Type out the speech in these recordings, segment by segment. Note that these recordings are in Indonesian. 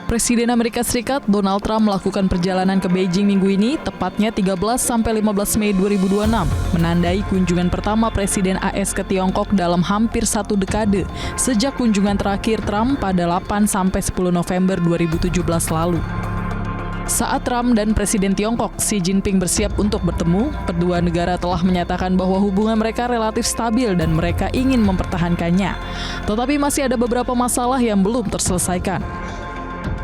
Presiden Amerika Serikat Donald Trump melakukan perjalanan ke Beijing minggu ini, tepatnya 13-15 Mei 2026, menandai kunjungan pertama Presiden AS ke Tiongkok dalam hampir satu dekade, sejak kunjungan terakhir Trump pada 8-10 November 2017 lalu. Saat Trump dan Presiden Tiongkok Xi Jinping bersiap untuk bertemu, kedua negara telah menyatakan bahwa hubungan mereka relatif stabil dan mereka ingin mempertahankannya. Tetapi masih ada beberapa masalah yang belum terselesaikan.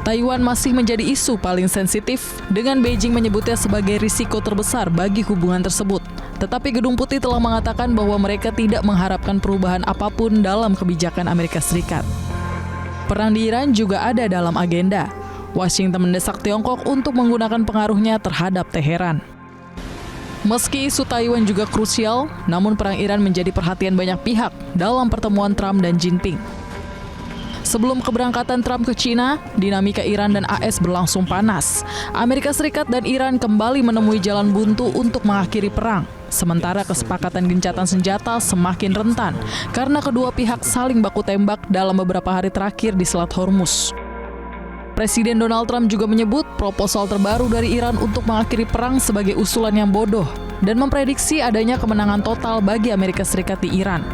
Taiwan masih menjadi isu paling sensitif, dengan Beijing menyebutnya sebagai risiko terbesar bagi hubungan tersebut. Tetapi Gedung Putih telah mengatakan bahwa mereka tidak mengharapkan perubahan apapun dalam kebijakan Amerika Serikat. Perang di Iran juga ada dalam agenda. Washington mendesak Tiongkok untuk menggunakan pengaruhnya terhadap Teheran. Meski isu Taiwan juga krusial, namun perang Iran menjadi perhatian banyak pihak dalam pertemuan Trump dan Jinping. Sebelum keberangkatan Trump ke China, dinamika Iran dan AS berlangsung panas. Amerika Serikat dan Iran kembali menemui jalan buntu untuk mengakhiri perang. Sementara kesepakatan gencatan senjata semakin rentan karena kedua pihak saling baku tembak dalam beberapa hari terakhir di Selat Hormuz. Presiden Donald Trump juga menyebut proposal terbaru dari Iran untuk mengakhiri perang sebagai usulan yang bodoh dan memprediksi adanya kemenangan total bagi Amerika Serikat di Iran.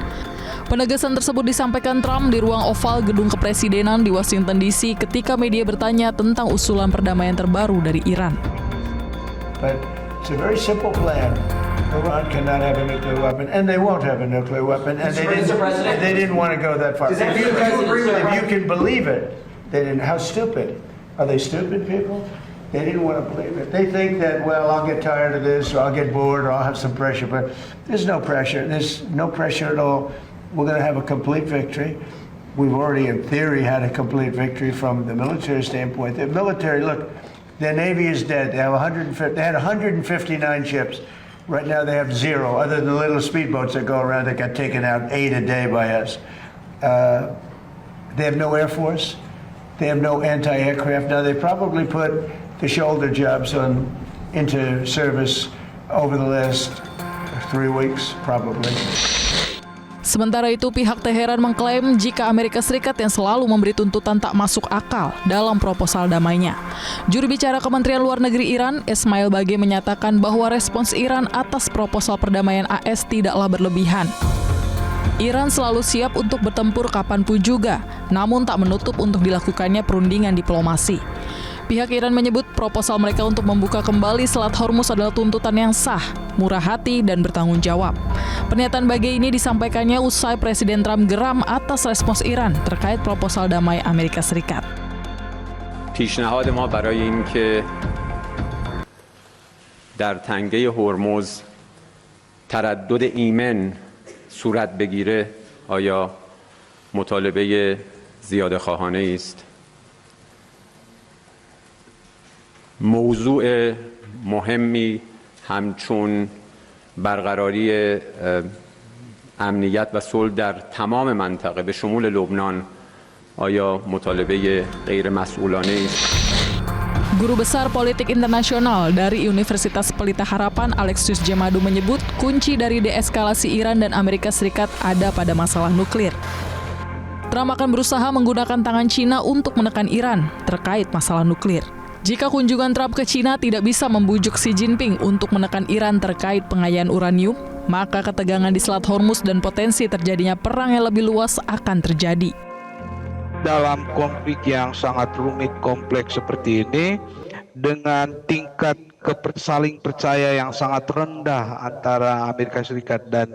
Penegasan tersebut disampaikan Trump di ruang oval Gedung Kepresidenan di Washington DC ketika media bertanya tentang usulan perdamaian terbaru dari Iran. But it's a very simple plan. Iran cannot have a nuclear weapon, and they won't have a nuclear weapon, and they didn't want to go that far. If you can believe it, they didn't. How stupid? Are they stupid people? They didn't want to believe it. They think that, well, I'll get tired of this, or I'll get bored, or I'll have some pressure. But there's no pressure. There's no pressure at all. We're going to have a complete victory. We've already, in theory, had a complete victory from the military standpoint. The military, look, their Navy is dead. They have 150. They had 159 ships. Right now, they have 0, other than the little speedboats that go around that got taken out 8 a day by us. They have no Air Force. They have no anti-aircraft. Now, they probably put the shoulder jobs into service over the last 3 weeks, probably. Sementara itu, pihak Teheran mengklaim jika Amerika Serikat yang selalu memberi tuntutan tak masuk akal dalam proposal damainya. Juru bicara Kementerian Luar Negeri Iran, Esmail Bagei, menyatakan bahwa respons Iran atas proposal perdamaian AS tidaklah berlebihan. Iran selalu siap untuk bertempur kapanpun juga, namun tak menutup untuk dilakukannya perundingan diplomasi. Pihak Iran menyebut proposal mereka untuk membuka kembali Selat Hormuz adalah tuntutan yang sah, murah hati, dan bertanggung jawab. Pernyataan Bagei ini disampaikannya usai Presiden Trump geram atas respons Iran terkait proposal damai Amerika Serikat. پیشنهاد ما برای اینکه در تنگه هرمز تردد ایمن صورت بگیره آیا مطالبه زیاده خواهانه است؟ موضوع مهمی همچون برقراری امنیت و صلح در تمام منطقه به شمول لبنان آیا مطالبه غیر مسئولانه است؟ Guru Besar Politik Internasional dari Universitas Pelita Harapan Alexius Jemadu menyebut kunci dari deeskalasi Iran dan Amerika Serikat ada pada masalah nuklir. Trump akan berusaha menggunakan tangan Cina untuk menekan Iran terkait masalah nuklir. Jika kunjungan Trump ke China tidak bisa membujuk Xi Jinping untuk menekan Iran terkait pengayaan uranium, maka ketegangan di Selat Hormuz dan potensi terjadinya perang yang lebih luas akan terjadi. Dalam konflik yang sangat rumit, kompleks seperti ini, dengan tingkat saling percaya yang sangat rendah antara Amerika Serikat dan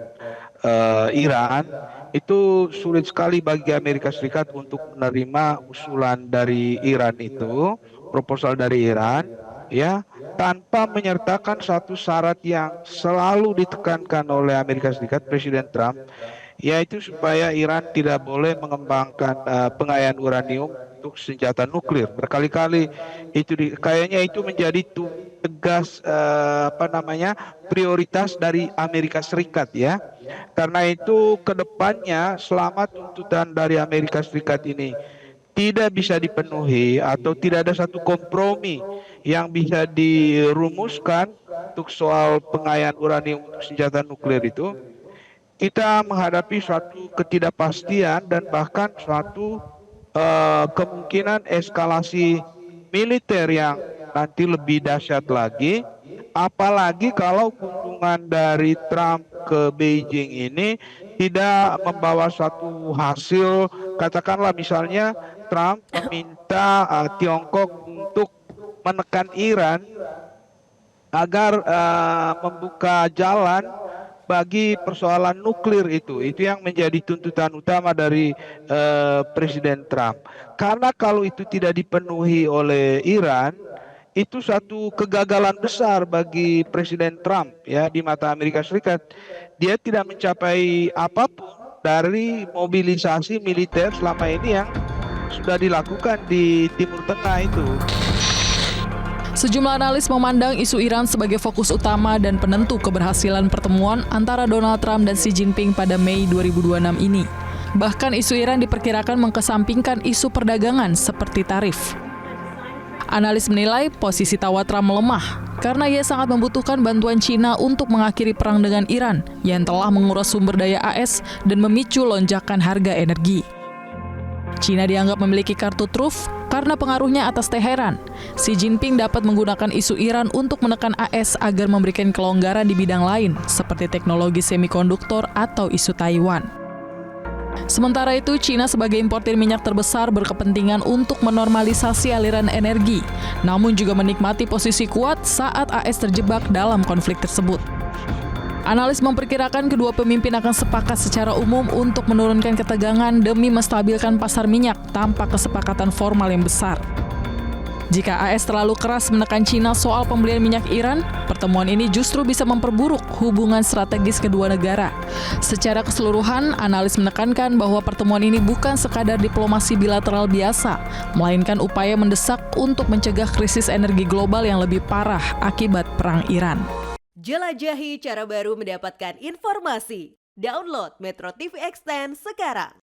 Iran, itu sulit sekali bagi Amerika Serikat untuk menerima usulan dari Iran itu, proposal dari Iran, ya, tanpa menyertakan satu syarat yang selalu ditekankan oleh Amerika Serikat, Presiden Trump, yaitu supaya Iran tidak boleh mengembangkan pengayaan uranium untuk senjata nuklir. Berkali-kali itu kayaknya itu menjadi tegas prioritas dari Amerika Serikat, ya. Karena itu kedepannya selama tuntutan dari Amerika Serikat ini tidak bisa dipenuhi atau tidak ada satu kompromi yang bisa dirumuskan untuk soal pengayaan uranium untuk senjata nuklir itu, kita menghadapi suatu ketidakpastian dan bahkan suatu kemungkinan eskalasi militer yang nanti lebih dahsyat lagi, apalagi kalau kunjungan dari Trump ke Beijing ini tidak membawa satu hasil, katakanlah misalnya Trump meminta Tiongkok untuk menekan Iran agar membuka jalan bagi persoalan nuklir itu yang menjadi tuntutan utama dari Presiden Trump. Karena kalau itu tidak dipenuhi oleh Iran, itu satu kegagalan besar bagi Presiden Trump ya di mata Amerika Serikat. Dia tidak mencapai apapun dari mobilisasi militer selama ini yang sudah dilakukan di Timur Tengah itu. Sejumlah analis memandang isu Iran sebagai fokus utama dan penentu keberhasilan pertemuan antara Donald Trump dan Xi Jinping pada Mei 2026 ini. Bahkan isu Iran diperkirakan mengkesampingkan isu perdagangan seperti tarif. Analis menilai posisi tawa Trump melemah karena ia sangat membutuhkan bantuan China untuk mengakhiri perang dengan Iran yang telah menguras sumber daya AS dan memicu lonjakan harga energi. China dianggap memiliki kartu truf karena pengaruhnya atas Teheran. Xi Jinping dapat menggunakan isu Iran untuk menekan AS agar memberikan kelonggaran di bidang lain seperti teknologi semikonduktor atau isu Taiwan. Sementara itu, China sebagai importir minyak terbesar berkepentingan untuk menormalisasi aliran energi, namun juga menikmati posisi kuat saat AS terjebak dalam konflik tersebut. Analis memperkirakan kedua pemimpin akan sepakat secara umum untuk menurunkan ketegangan demi menstabilkan pasar minyak tanpa kesepakatan formal yang besar. Jika AS terlalu keras menekan China soal pembelian minyak Iran, pertemuan ini justru bisa memperburuk hubungan strategis kedua negara. Secara keseluruhan, analis menekankan bahwa pertemuan ini bukan sekadar diplomasi bilateral biasa, melainkan upaya mendesak untuk mencegah krisis energi global yang lebih parah akibat perang Iran. Jelajahi cara baru mendapatkan informasi. Download Metro TV Extend sekarang.